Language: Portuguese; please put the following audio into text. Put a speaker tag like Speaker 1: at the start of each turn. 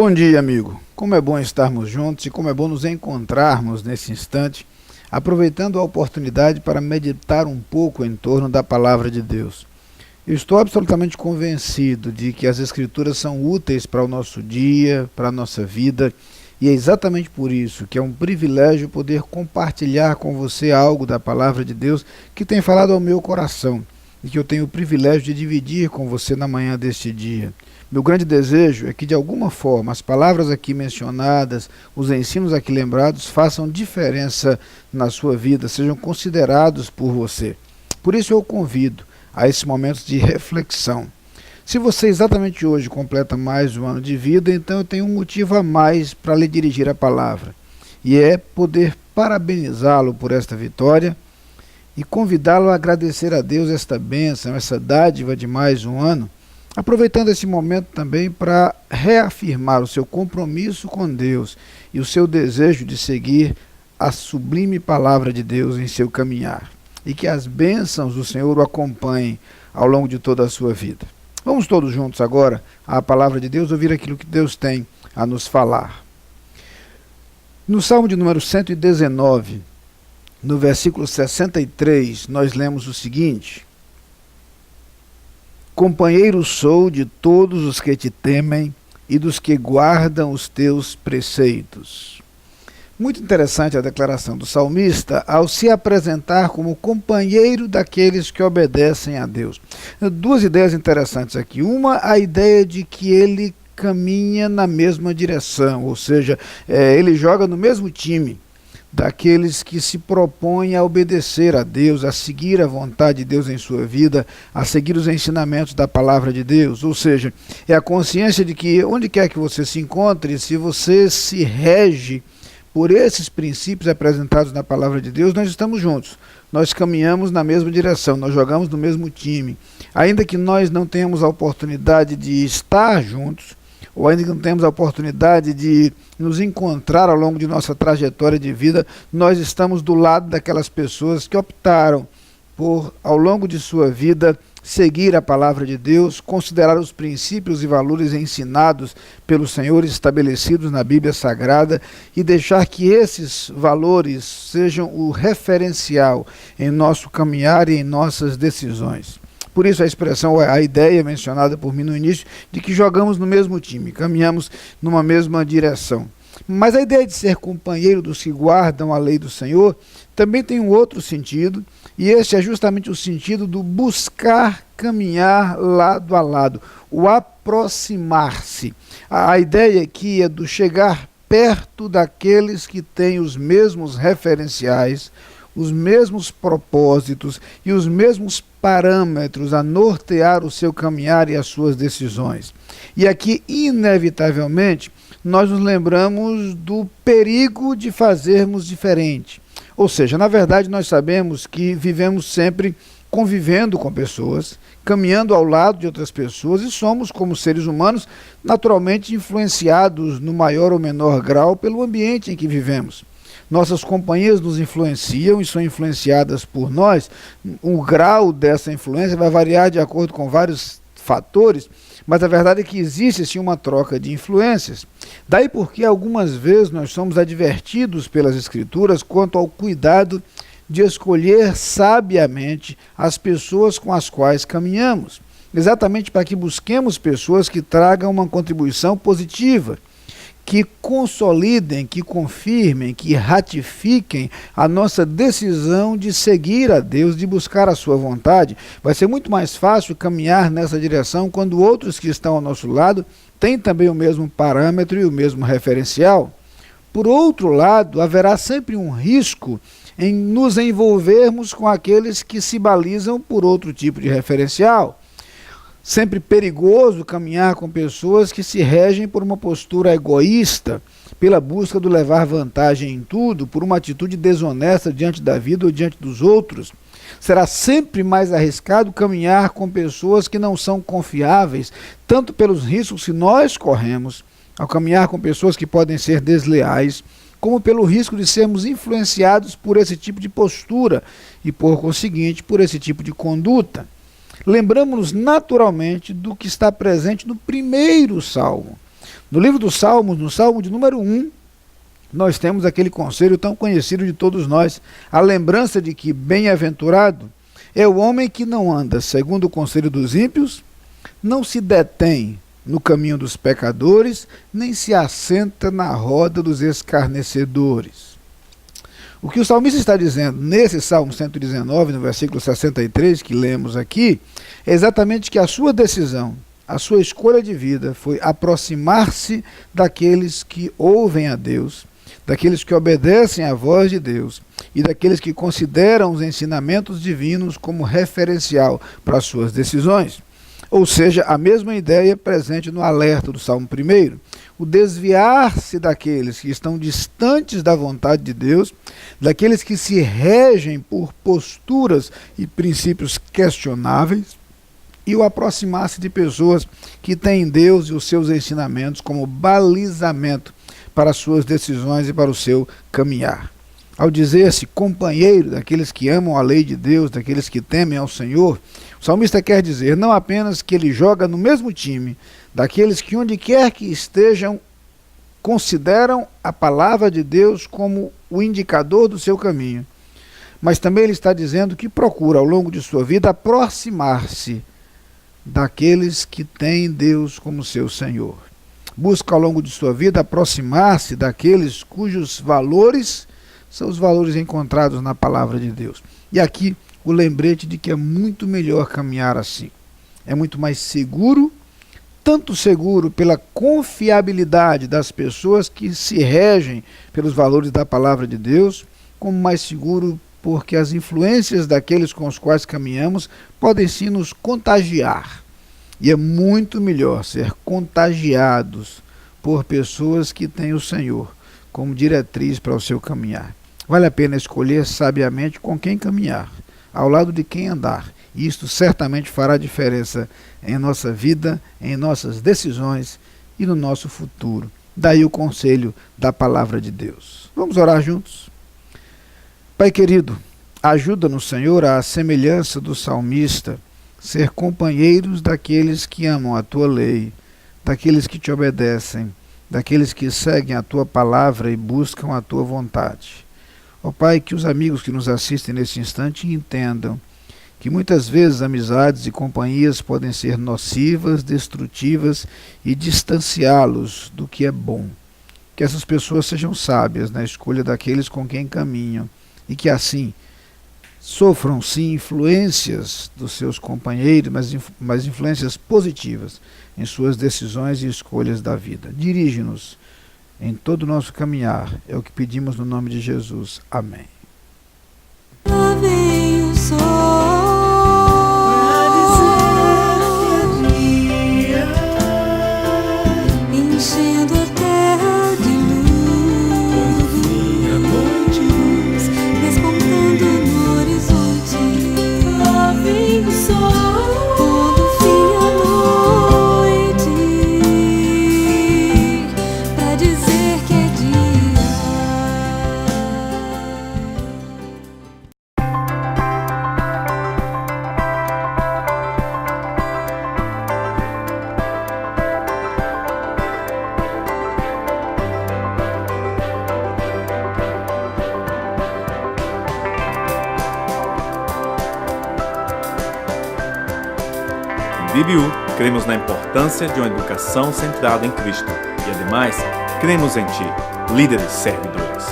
Speaker 1: Bom dia, amigo. Como é bom estarmos juntos e como é bom nos encontrarmos nesse instante, aproveitando a oportunidade para meditar um pouco em torno da palavra de Deus. Eu estou absolutamente convencido de que as Escrituras são úteis para o nosso dia, para a nossa vida, e é exatamente por isso que é um privilégio poder compartilhar com você algo da palavra de Deus que tem falado ao meu coração e que eu tenho o privilégio de dividir com você na manhã deste dia. Meu grande desejo é que, de alguma forma, as palavras aqui mencionadas, os ensinos aqui lembrados, façam diferença na sua vida, sejam considerados por você. Por isso eu o convido a esses momentos de reflexão. Se você exatamente hoje completa mais um ano de vida, então eu tenho um motivo a mais para lhe dirigir a palavra, e é poder parabenizá-lo por esta vitória e convidá-lo a agradecer a Deus esta bênção, essa dádiva de mais um ano, aproveitando esse momento também para reafirmar o seu compromisso com Deus e o seu desejo de seguir a sublime palavra de Deus em seu caminhar. E que as bênçãos do Senhor o acompanhem ao longo de toda a sua vida. Vamos todos juntos agora à palavra de Deus, ouvir aquilo que Deus tem a nos falar. No Salmo de número 119, no versículo 63, nós lemos o seguinte: Companheiro sou de todos os que te temem e dos que guardam os teus preceitos. Muito interessante a declaração do salmista ao se apresentar como companheiro daqueles que obedecem a Deus. Duas ideias interessantes aqui. Uma, a ideia de que ele caminha na mesma direção, ou seja, ele joga no mesmo time daqueles que se propõem a obedecer a Deus, a seguir a vontade de Deus em sua vida, a seguir os ensinamentos da palavra de Deus. Ou seja, é a consciência de que onde quer que você se encontre, se você se rege por esses princípios apresentados na palavra de Deus, nós estamos juntos, nós caminhamos na mesma direção, nós jogamos no mesmo time. Ainda que nós não tenhamos a oportunidade de estar juntos, ou ainda que não temos a oportunidade de nos encontrar ao longo de nossa trajetória de vida, nós estamos do lado daquelas pessoas que optaram por, ao longo de sua vida, seguir a palavra de Deus, considerar os princípios e valores ensinados pelo Senhor, estabelecidos na Bíblia Sagrada, e deixar que esses valores sejam o referencial em nosso caminhar e em nossas decisões. Por isso a expressão, a ideia mencionada por mim no início, de que jogamos no mesmo time, caminhamos numa mesma direção. Mas a ideia de ser companheiro dos que guardam a lei do Senhor também tem um outro sentido, e esse é justamente o sentido do buscar caminhar lado a lado, o aproximar-se. A ideia aqui é do chegar perto daqueles que têm os mesmos referenciais, os mesmos propósitos e os mesmos parâmetros a nortear o seu caminhar e as suas decisões. E aqui, inevitavelmente, nós nos lembramos do perigo de fazermos diferente. Ou seja, na verdade, nós sabemos que vivemos sempre convivendo com pessoas, caminhando ao lado de outras pessoas, e somos, como seres humanos, naturalmente influenciados no maior ou menor grau pelo ambiente em que vivemos. Nossas companhias nos influenciam e são influenciadas por nós. O grau dessa influência vai variar de acordo com vários fatores, mas a verdade é que existe sim uma troca de influências. Daí porque algumas vezes nós somos advertidos pelas Escrituras quanto ao cuidado de escolher sabiamente as pessoas com as quais caminhamos, exatamente para que busquemos pessoas que tragam uma contribuição positiva, que consolidem, que confirmem, que ratifiquem a nossa decisão de seguir a Deus, de buscar a sua vontade. Vai ser muito mais fácil caminhar nessa direção quando outros que estão ao nosso lado têm também o mesmo parâmetro e o mesmo referencial. Por outro lado, haverá sempre um risco em nos envolvermos com aqueles que se balizam por outro tipo de referencial. Sempre perigoso caminhar com pessoas que se regem por uma postura egoísta, pela busca do levar vantagem em tudo, por uma atitude desonesta diante da vida ou diante dos outros. Será sempre mais arriscado caminhar com pessoas que não são confiáveis, tanto pelos riscos que nós corremos, ao caminhar com pessoas que podem ser desleais, como pelo risco de sermos influenciados por esse tipo de postura e, por conseguinte, por esse tipo de conduta. Lembramos-nos naturalmente do que está presente no primeiro salmo, No livro dos Salmos, no Salmo de número 1, nós temos aquele conselho tão conhecido de todos nós, a lembrança de que bem-aventurado é o homem que não anda segundo o conselho dos ímpios, não se detém no caminho dos pecadores, nem se assenta na roda dos escarnecedores. O que o salmista está dizendo nesse Salmo 119, no versículo 63, que lemos aqui, é exatamente que a sua decisão, a sua escolha de vida foi aproximar-se daqueles que ouvem a Deus, daqueles que obedecem à voz de Deus e daqueles que consideram os ensinamentos divinos como referencial para as suas decisões. Ou seja, a mesma ideia presente no alerta do Salmo 1, o desviar-se daqueles que estão distantes da vontade de Deus, daqueles que se regem por posturas e princípios questionáveis, e o aproximar-se de pessoas que têm Deus e os seus ensinamentos como balizamento para as suas decisões e para o seu caminhar. Ao dizer-se companheiro daqueles que amam a lei de Deus, daqueles que temem ao Senhor, o salmista quer dizer não apenas que ele joga no mesmo time daqueles que onde quer que estejam consideram a palavra de Deus como o indicador do seu caminho, mas também ele está dizendo que procura ao longo de sua vida aproximar-se daqueles que têm Deus como seu Senhor. Busca ao longo de sua vida aproximar-se daqueles cujos valores são os valores encontrados na palavra de Deus. E aqui o lembrete de que é muito melhor caminhar assim. É muito mais seguro, tanto seguro pela confiabilidade das pessoas que se regem pelos valores da palavra de Deus, como mais seguro porque as influências daqueles com os quais caminhamos podem sim nos contagiar. E é muito melhor ser contagiados por pessoas que têm o Senhor como diretriz para o seu caminhar. Vale a pena escolher sabiamente com quem caminhar, ao lado de quem andar. E isto certamente fará diferença em nossa vida, em nossas decisões e no nosso futuro. Daí o conselho da palavra de Deus. Vamos orar juntos? Pai querido, ajuda-nos, Senhor, à semelhança do salmista, ser companheiros daqueles que amam a tua lei, daqueles que te obedecem, daqueles que seguem a tua palavra e buscam a tua vontade. Ó Pai, que os amigos que nos assistem nesse instante entendam que muitas vezes amizades e companhias podem ser nocivas, destrutivas e distanciá-los do que é bom. Que essas pessoas sejam sábias na escolha daqueles com quem caminham e que assim sofram sim influências dos seus companheiros, mas influências positivas em suas decisões e escolhas da vida. Dirige-nos em todo o nosso caminhar, é o que pedimos no nome de Jesus. Amém.
Speaker 2: Lá vem o sol pra dizer que é dia, enchendo a terra de luz, a noite despontando no horizonte. Lá vem o sol quando fim a noite, pra dizer que é dia.
Speaker 3: Em BBU, cremos na importância de uma educação centrada em Cristo e, ademais, cremos em Ti, líderes servidores.